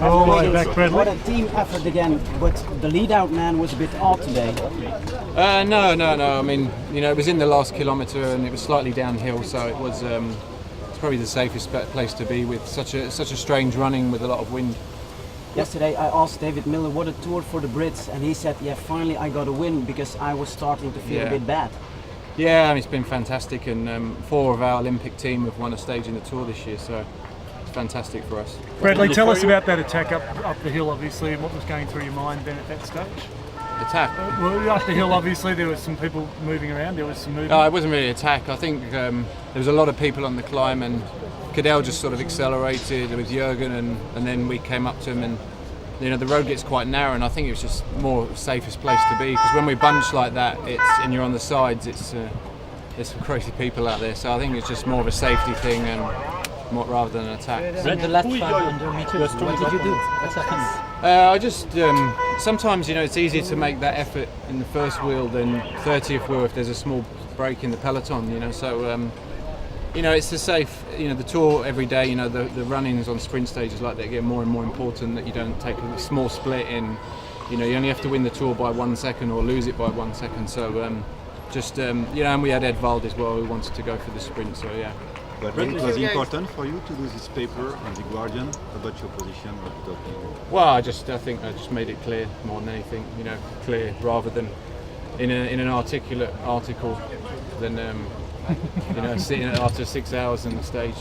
All the way back, Bradley. What a team effort again, but the lead-out man was a bit odd today. No. I mean, it was in the last kilometre and it was slightly downhill, so it was it's probably the safest place to be with such a strange running with a lot of wind. Yesterday I asked David Miller what a tour for the Brits, and he said, yeah, finally I got a win, because I was starting to feel a bit bad. Yeah, I mean, it's been fantastic, and 4 of our Olympic team have won a stage in the Tour this year, so it's fantastic for us. Bradley, tell us about that attack up the hill, obviously, and what was going through your mind then at that stage? Attack? Well, up the hill, obviously, there was some people moving around, there was some movement. No, it wasn't really an attack. I think there was a lot of people on the climb, and Cadell just sort of accelerated with Jürgen, and then we came up to him, and the road gets quite narrow, and I think it was just more safest place to be, because when we bunch like that, and you're on the sides, there's some crazy people out there. So I think it's just more of a safety thing, and rather than an attack. The last 500 meters, what did you do? What's happened? I just sometimes it's easier to make that effort in the first wheel than 30th wheel if there's a small break in the peloton. So. It's the safe. The Tour every day. The run-ins on sprint stages like that get more and more important. That you don't take a small split in. You only have to win the Tour by 1 second or lose it by 1 second. So and we had Edvald as well, who wanted to go for the sprint. So yeah. But it was important for you to do this paper on the Guardian about your position. Well, I think I just made it clear more than anything. Clear rather than in an articulate article than. Sitting after 6 hours on the stage.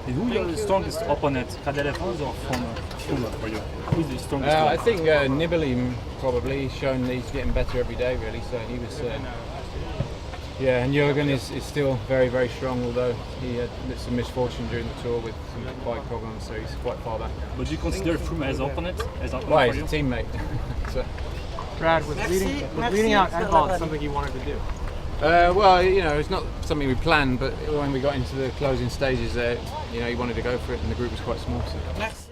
And who is the strongest opponent, Cadel Evans or Froome for you? Who is the strongest I think Nibali probably. He's shown that he's getting better every day, really. So he was. And Jürgen is still very, very strong, although he had some misfortune during the Tour with some bike problems, so he's quite far back. But do you consider Froome as opponent? Well, he's a teammate. So. Brad, was leading out Edvald something you wanted to do? It's not something we planned, but when we got into the closing stages there, he wanted to go for it, and the group was quite small. So.